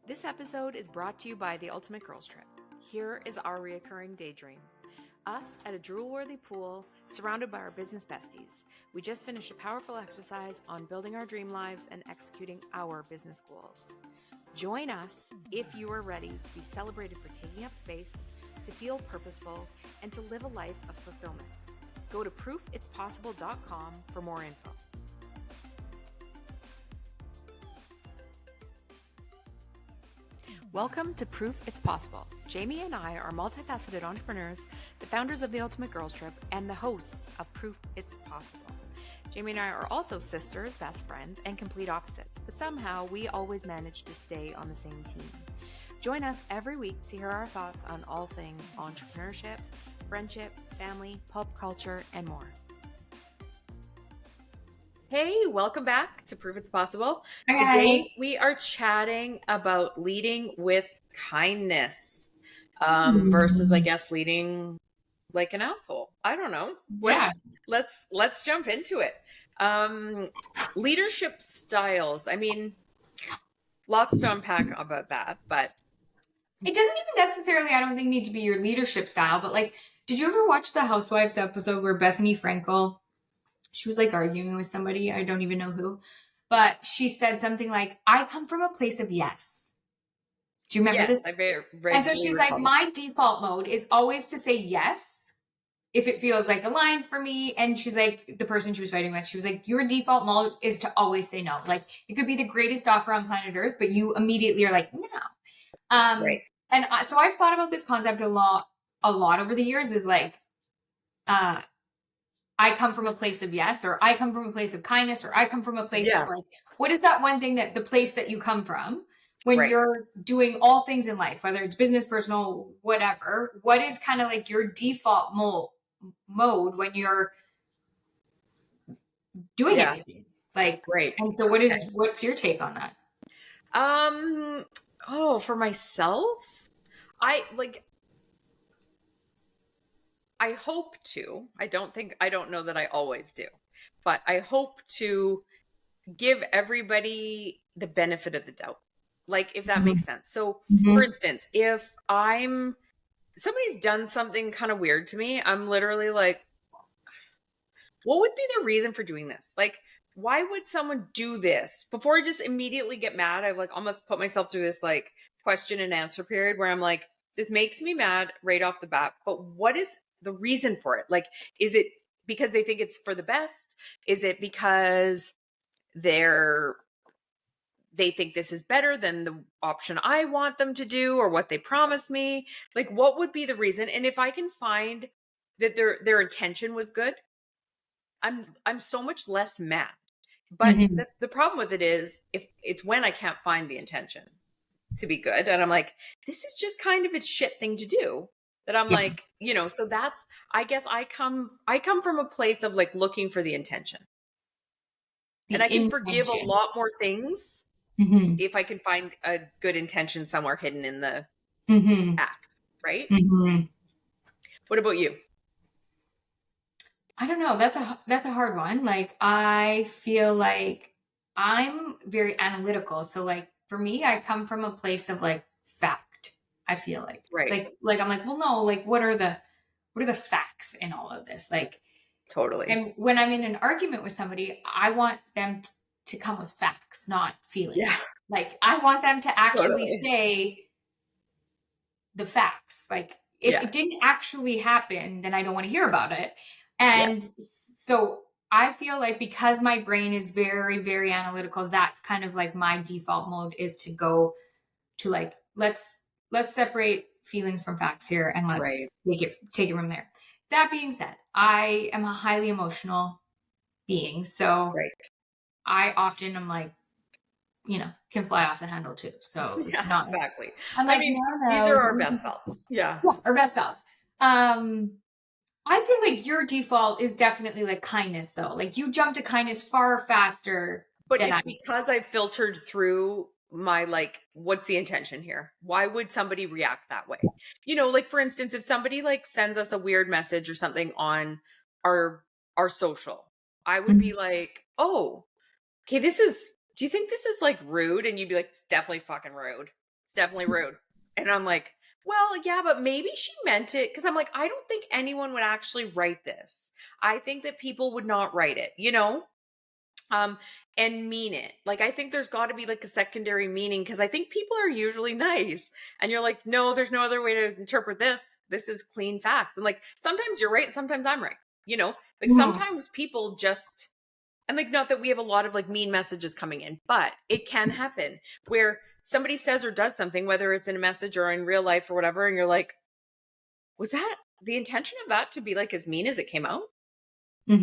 This episode is brought to you by the Ultimate Girls Trip. Here is our reoccurring daydream. Us at a drool-worthy pool, surrounded by our business besties. We just finished a powerful exercise on building our dream lives and executing our business goals. Join us if you are ready to be celebrated for taking up space, to feel purposeful, and to live a life of fulfillment. Go to proofitspossible.com for more info. Welcome to Proof It's Possible. Jamie and I are multifaceted entrepreneurs, the founders of the Ultimate Girls Trip, and the hosts of Proof It's Possible. Jamie and I are also sisters, best friends, and complete opposites, but somehow we always manage to stay on the same team. Join us every week to hear our thoughts on all things entrepreneurship, friendship, family, pop culture, and more. Hey, welcome back to Proof It's Possible. Hi. Today we are chatting about leading with kindness versus, I guess, leading like an asshole. I don't know. Yeah. Let's jump into it. Leadership styles. I mean, lots to unpack about that, but It doesn't even necessarily, I don't think, need to be your leadership style, but like, did you ever watch the Housewives episode where Bethany Frankel, she was like arguing with somebody, I don't even know who, but she said something like, I come from a place of yes. Do you remember this? And so she's like, my default mode is always to say yes if it feels like aligned for me. And she's like, the person she was fighting with, she was like, your default mode is to always say no. Like, it could be the greatest offer on planet Earth, but you immediately are like, no. Right. And so I've thought about this concept a lot over the years, is like, I come from a place of yes, or I come from a place of kindness, or I come from a place of like, what is that one thing, that the place that you come from when you're doing all things in life, whether it's business, personal, whatever, what is kind of like your default mode when you're doing anything? Like, and so what's your take on that? For myself, I hope to. I don't know that I always do, but I hope to give everybody the benefit of the doubt. Like, if that makes sense. So, for instance, if somebody's done something kind of weird to me, I'm literally like, what would be the reason for doing this? Like, why would someone do this? Before I just immediately get mad, I've like almost put myself through this like question and answer period where I'm like, this makes me mad right off the bat, but what is the reason for it? Like, is it because they think it's for the best? Is it because they think this is better than the option I want them to do or what they promised me? Like, what would be the reason? And if I can find that their intention was good, I'm so much less mad. But the problem with it is, if it's when I can't find the intention to be good, and I'm like, this is just kind of a shit thing to do, that I'm like, so that's, I guess I come from a place of like looking for the intention. And I can forgive a lot more things if I can find a good intention somewhere hidden in the act, right? What about you? I don't know. That's a hard one. Like, I feel like I'm very analytical. So like, for me, I come from a place of like fact, I feel like. Right. Like I'm like, well, no, like what are the facts in all of this? Like, totally. And when I'm in an argument with somebody, I want them to come with facts, not feelings. Yeah. Like, I want them to actually say the facts. Like, if it didn't actually happen, then I don't want to hear about it. And so I feel like, because my brain is very, very analytical, that's kind of like my default mode, is to go to like, let's separate feelings from facts here, and let's take it from there. That being said, I am a highly emotional being. So I often am like, can fly off the handle too. So it's not exactly. I'm like, no, these are our best selves. Yeah, our best selves. I feel like your default is definitely like kindness, though. Like, you jump to kindness far faster. But it's because I filtered through my, like, what's the intention here? Why would somebody react that way? Like, for instance, if somebody like sends us a weird message or something on our social, I would be like, oh, okay, do you think this is like rude? And you'd be like, it's definitely fucking rude. definitely rude. And I'm like, well, yeah, but maybe she meant it. Cause I'm like, I don't think anyone would actually write this. I think that people would not write it, um, and mean it. Like, I think there's got to be like a secondary meaning because I think people are usually nice. And you're like, no, there's no other way to interpret this. This is clean facts. And like, sometimes you're right and sometimes I'm right. Like Mhm. sometimes people just, and like, not that we have a lot of like mean messages coming in, but it can happen where somebody says or does something, whether it's in a message or in real life or whatever. And you're like, was that the intention of that to be like as mean as it came out?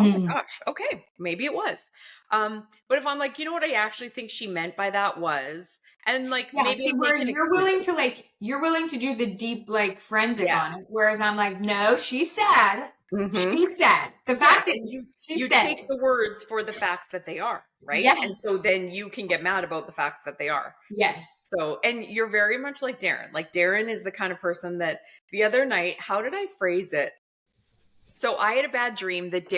Oh my Mhm. gosh. Okay. Maybe it was. But if I'm like, you know what I actually think she meant by that was, and like Yeah, maybe see, I make whereas an exclusive. you're willing to do the deep, like, forensic on Yes. it, whereas I'm like, "No, she said. Mm-hmm. She said. The Yes. fact And is, you she you said take it." the words for the facts that they are, right? And Yes. so then you can get mad about the facts that they are. Yes. So, and you're very much like Darren. Like Darren is the kind of person that the other night, how did I phrase it? So I had a bad dream that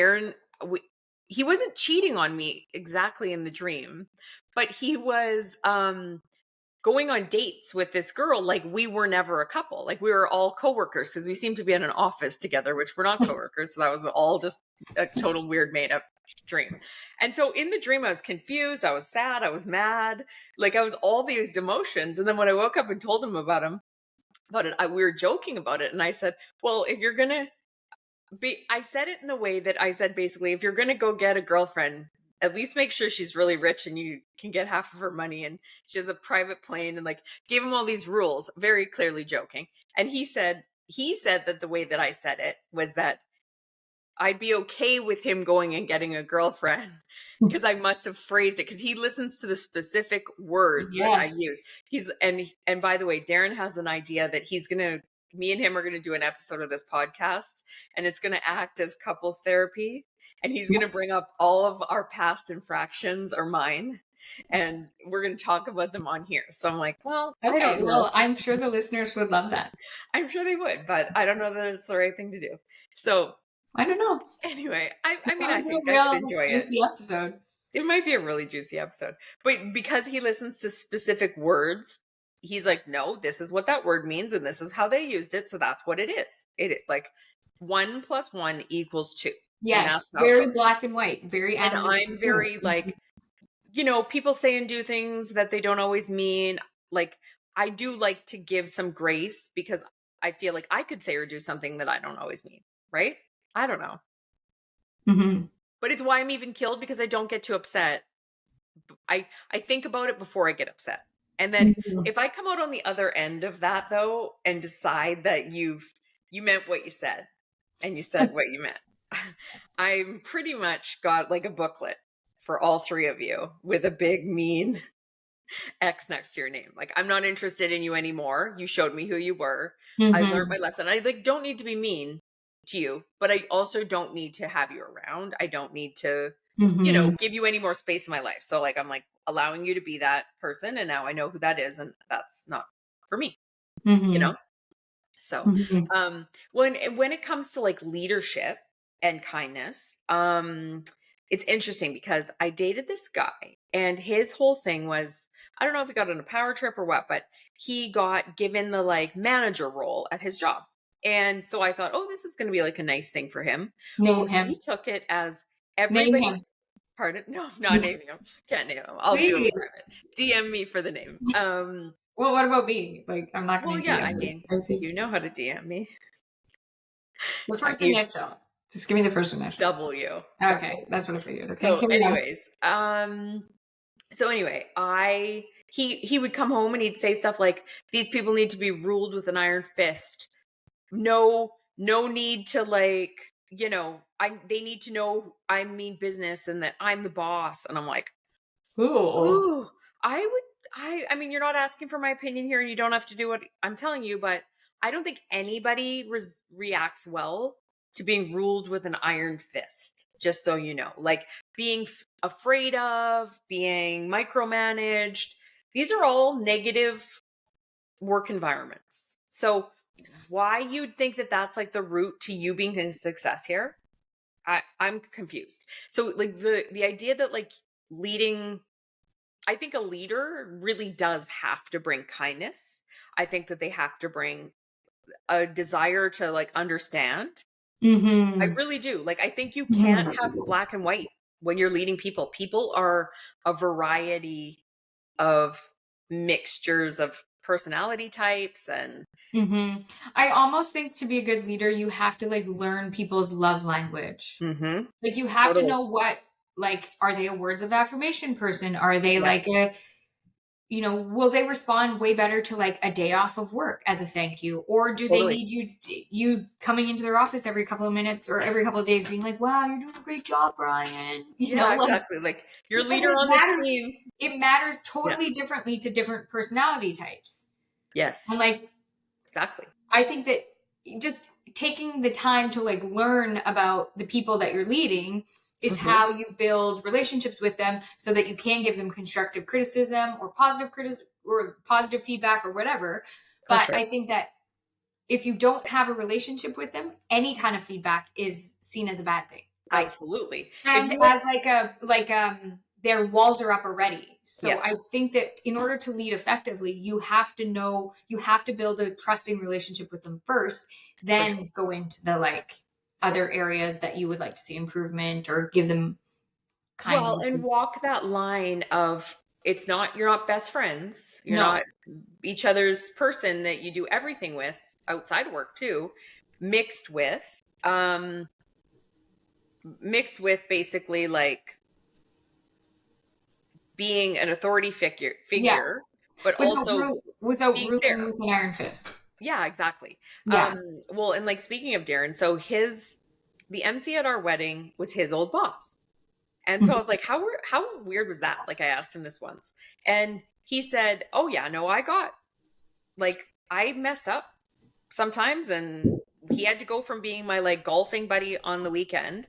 he wasn't cheating on me exactly in the dream, but he was going on dates with this girl like we were never a couple. Like we were all coworkers because we seemed to be in an office together, which we're not coworkers. So that was all just a total weird made up dream. And so in the dream, I was confused. I was sad. I was mad. Like I was all these emotions. And then when I woke up and told him about it, we were joking about it. And I said, well, if you're going to I said it in the way that I said basically, if you're going to go get a girlfriend, at least make sure she's really rich and you can get half of her money and she has a private plane and like gave him all these rules, very clearly joking. And he said that the way that I said it was that I'd be okay with him going and getting a girlfriend because I must have phrased it because he listens to the specific words that I Yes. use. And by the way, Darren has an idea that me and him are gonna do an episode of this podcast, and it's gonna act as couples therapy, and he's gonna bring up all of our past infractions or mine, and we're gonna talk about them on here. So I'm like, well, I don't Okay, know. well, I'm sure the listeners would love that. I'm sure they would, but I don't know that it's the right thing to do. So I don't know. anyway, I mean, That I would be think a I could real enjoy it. juicy episode. It might be a really juicy episode. But because he listens to specific words, he's like, no, this is what that word means, and this is how they used it. So that's what it is. Like 1 + 1 = 2. And Yes, that's how it very goes. black and white, very And analytical I'm too. very like, people say and do things that they don't always mean. Like, I do like to give some grace because I feel like I could say or do something that I don't always mean, right? I don't know. Mhm. But it's why I'm even killed because I don't get too upset. I think about it before I get upset. And then Mhm. if I come out on the other end of that though and decide that you meant what you said and you said what you meant, I'm pretty much got like a booklet for all three of you with a big mean X next to your name. Like, I'm not interested in you anymore. You showed me who you were. I learned my Mhm. lesson. I like don't need to be mean to you, but I also don't need to have you around. I don't need to, Mhm. give you any more space in my life. So like I'm like allowing you to be that person and now I know who that is and that's not for me, you know? Mhm. So, Mhm. when it comes to like leadership and kindness, it's interesting because I dated this guy and his whole thing was I don't know if he got on a power trip or what, but he got given the like manager role at his job. And so I thought, oh, this is going to be like a nice thing for him. Name Well, he him. took it as Name everybody, him. pardon, no, not naming him. Can't name him. I'll do him Please. private. DM me for the name. Well, what about me? Like, I'm not Well, gonna yeah, DM I you. mean, I see. you know how to DM me. The I first gave initial. Just give me the first initial. W. Okay, that's what I figured. Okay, So carry on. anyways, he would come home and he'd say stuff like these people need to be ruled with an iron fist. No need to like, they need to know I mean business and that I'm the boss. And I'm like, Cool. ooh, I mean, you're not asking for my opinion here and you don't have to do what I'm telling you, but I don't think anybody reacts well to being ruled with an iron fist, just so you know. Like being afraid of, being micromanaged. These are all negative work environments. So why you'd think that that's like the route to you being a success here? I'm confused. So like the idea that like leading I think a leader really does have to bring kindness. I think that they have to bring a desire to like understand. I Mm-hmm. really do. Like, I think you can't have Mm-hmm. black and white when you're leading people. People are a variety of mixtures of personality types and Mm-hmm. I almost think to be a good leader, you have to like learn people's love language. mhm, Like you have to totally. know what, like, are they a words of affirmation person? Are they Yeah, like a, will they respond way better to like a day off of work as a thank you? Or do they totally. need you coming into their office every couple of minutes or every couple of days being like, wow, you're doing a great job, Brian. Yeah, Like exactly. Like, your because leader on this team. it matters Yeah. totally differently to different personality types. Yes, And like exactly. I think that just taking the time to like learn about the people that you're leading is Mhm, how you build relationships with them so that you can give them constructive criticism or positive criticism or positive feedback or whatever. for But sure. I think that if you don't have a relationship with them, any kind of feedback is seen as a bad thing. Like Absolutely. If and you as their walls are up already. So I yes, think that in order to lead effectively, you have to build a trusting relationship with them first, for sure. then go into the like other areas that you would like to see improvement or give them Well, kindness. and walk that line of it's not you're not best friends. You're No. not each other's person that you do everything with outside work too, mixed with um mixed with basically like being an authority Yeah. figure, but also Without being fair. ruling with an iron fist. Yeah, exactly. Yeah. Well, and like speaking of Darren, so the MC at our wedding was his old boss. And so I was like, how weird was that? Like I asked him this once. And he said, "Oh yeah, no, I messed up sometimes and he had to go from being my like golfing buddy on the weekend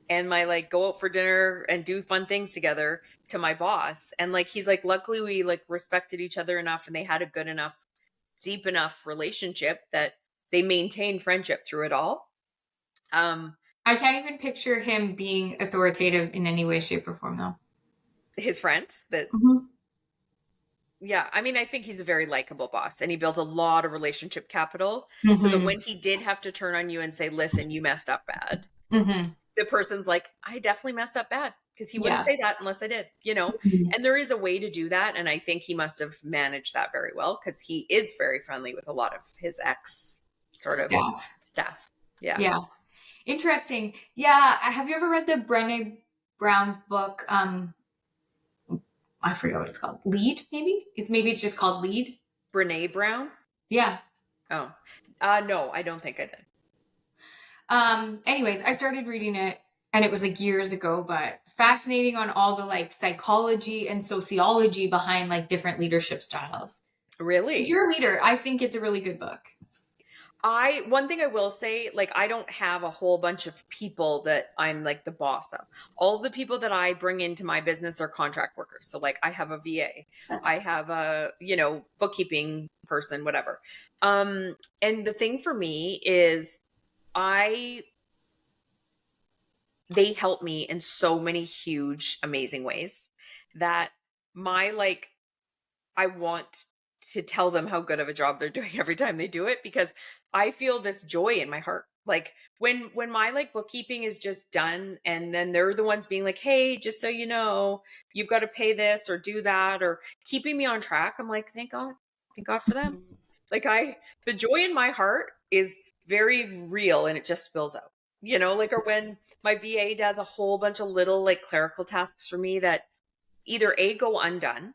and my like go out for dinner and do fun things together to my boss. And like he's like luckily we like respected each other enough and they had a good enough deep enough relationship that they maintained friendship through it all." Um I can't even picture him being authoritative in any way, shape, or form, though. his friend that Mhm. yeah, I mean, I think he's a very likable boss and he built a lot of relationship capital so that Mhm. when he did have to turn on you and say, "Listen, you messed up bad." Mhm. The person's like, "I definitely messed up bad," because he wouldn't Yeah. say that unless I did, you know? Mhm. And there is a way to do that and I think he must have managed that very well because he is very friendly with a lot of his ex sort of Staff. staff. Yeah. Yeah. Interesting. Yeah. Have you ever read the Brené Brown book? I forget what it's called. Lead, maybe? Maybe it's just called Lead. Brene Brown? Yeah. Oh. No, I don't think I did. Anyways, I started reading it and it was like years ago, but fascinating on all the like psychology and sociology behind like different leadership styles. If Really? you're a leader, I think it's a really good book. I one thing I will say, like I don't have a whole bunch of people that I'm like the boss of. All of the people that I bring into my business are contract workers. So like I have a VA, I have a, bookkeeping person, whatever. And the thing for me is I they help me in so many huge amazing ways that my like I want to tell them how good of a job they're doing every time they do it because I feel this joy in my heart. Like when my like bookkeeping is just done and then they're the ones being like, "Hey, just so you know, you've got to pay this or do that," or keeping me on track. I'm like, "Thank God. Thank God for them." Like the joy in my heart is very real and it just spills out. Like or when my VA does a whole bunch of little like clerical tasks for me that either A go undone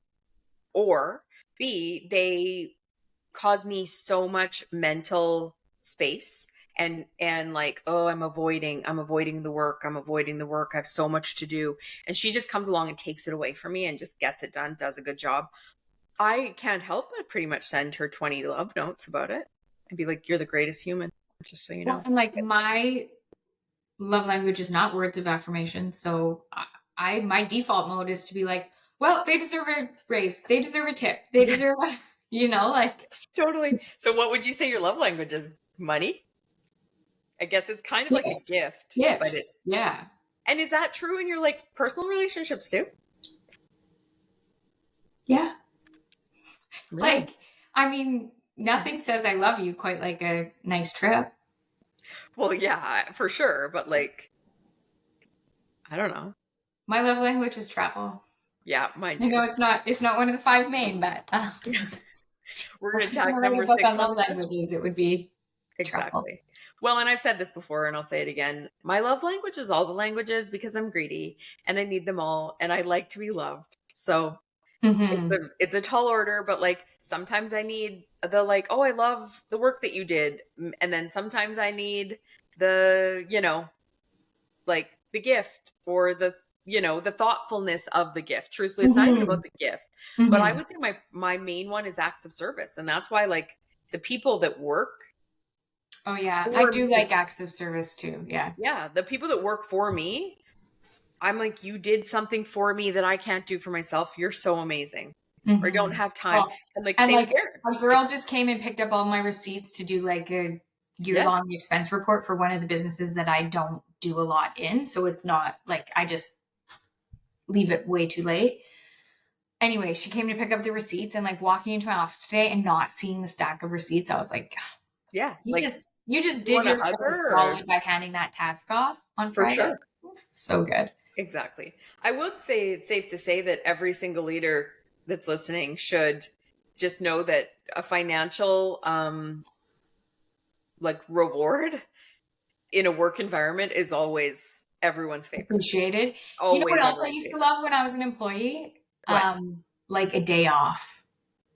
or B, they cause me so much mental space and like, oh, I'm avoiding the work. I'm avoiding the work. I have so much to do. And she just comes along and takes it away from me and just gets it done, does a good job. I can't help but pretty much send her 20 love notes about it and be like, "You're the greatest human, just so you Well, know." and like my love language is not words of affirmation. So my default mode is to be like, well, they deserve a raise. They deserve a tip. They Yeah, deserve a, like totally. So what would you say your love language is? Money? I guess it's kind of like a gifts. gift, but it Gifts. Yeah. and is that true in your like personal relationships too? Yeah. Really? Like, I mean, Nothing says I love you quite like a nice trip. Well, yeah, for sure. But like, I don't know. My love language is travel. Yeah, mine I know too. it's not one of the 5 main, but We're if going I to was gonna tack write a number book 6 on on love the list. languages, it would be travel. Exactly. Well, and I've said this before and I'll say it again. My love language is all the languages because I'm greedy and I need them all and I like to be loved. So Mm-hmm. it's a tall order, but like sometimes I need the like, oh, I love the work that you did. And then sometimes I need the, like the gift or the thoughtfulness of the gift. Truthfully, it's not even Mm-hmm. about the gift. But I Mm-hmm. would say my main one is acts of service. And that's why like the people that work Oh yeah, I for do me, like acts of service too. Yeah. yeah, the people that work for me, I'm like, you did something for me that I can't do for myself. You're so amazing. Or don't Mm-hmm. have time. Well, And like and same like here. a Like, girl just came and picked up all my receipts to do like a yes. year-long expense report for one of the businesses that I don't do a lot in. So it's not like I just leave it way too late. Anyway, she came to pick up the receipts and like walking into my office today and not seeing the stack of receipts, I was like, Yeah. you Like just you did want to hug yourself a her or solid by handing that task off on for Friday. sure. So good. Exactly. I would say it's safe to say that every single leader that's listening should just know that a financial like reward in a work environment is always everyone's favorite. Appreciated. You know what Always else I everyone's used to favorite. love when I was an employee? What? Like a day off.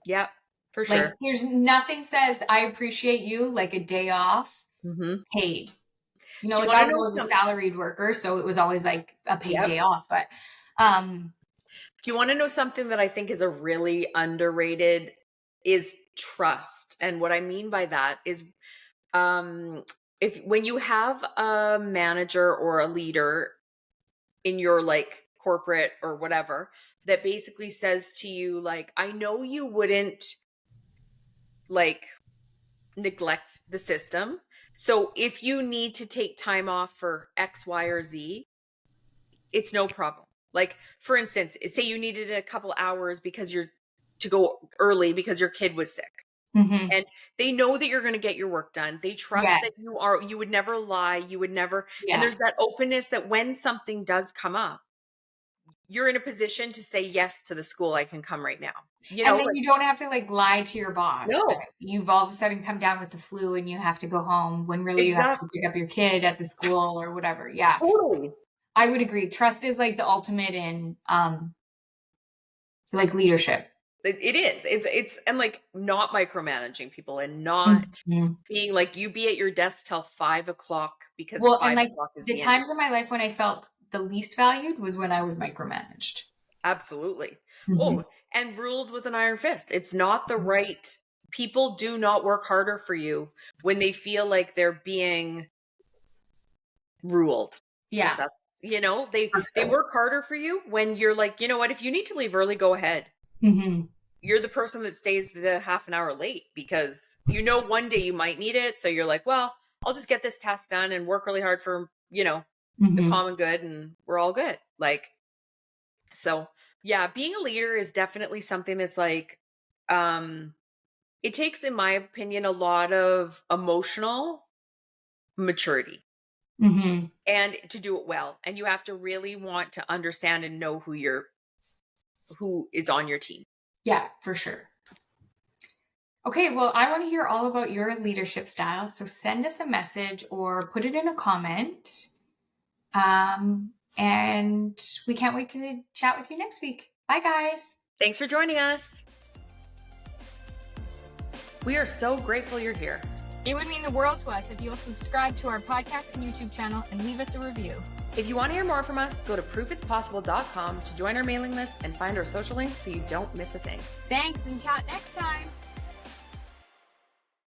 Yeah, for Like sure. there's nothing says I appreciate you like a day off Hmm. paid. You know, Do you like want I to was know always a some? salaried worker, so it was always like a paid Yep. day off. But um Do you want to know something that I think is a really underrated is trust. And what I mean by that is um if when you have a manager or a leader in your like corporate or whatever that basically says to you like, I know you wouldn't like neglect the system. So if you need to take time off for X, Y, or Z, it's no problem. Like, for instance, say you needed a couple hours because you're to go early because your kid was sick. mhm. And they know that you're going to get your work done. They Yeah, trust that you would never lie. You would never, and yeah. there's that openness that when something does come up, you're in a position to say yes to the school. I can come right now. And then Like, you don't have to like lie to your boss that no, you've all of a sudden come down with the flu and you have to go home when really you have to exactly. pick up your kid at the school or whatever. Yeah. Totally. I would agree. Trust is like the ultimate in like leadership. It is. It's and like not micromanaging people and not Mhm. being like you be at your desk till 5 o'clock because Well, and five like o'clock is the the end of times in my life when I felt the least valued was when I was micromanaged. absolutely. Mhm. Oh, and ruled with an iron fist. It's not the right people do not work harder for you when they feel like they're being ruled. If Yeah, that's they for they sure. work harder for you when you're like, you know what, if you need to leave early, go ahead. Mhm. You're the person that stays the half an hour late because one day you might need it. So you're like, well, I'll just get this task done and work really hard for, the Mhm. common good and we're all good. Like, so yeah, being a leader is definitely something that's like, um, it takes, in my opinion, a lot of emotional maturity Mhm. and to do it well. And you have to really want to understand and know who is on your team. Yeah, for sure. Okay, well, I want to hear all about your leadership style. So send us a message or put it in a comment. And we can't wait to chat with you next week. Bye, guys. Thanks for joining us. We are so grateful you're here. It would mean the world to us if you'll subscribe to our podcast and YouTube channel and leave us a review. If you want to hear more from us, go to proofitspossible.com to join our mailing list and find our social links so you don't miss a thing. Thanks and chat next time.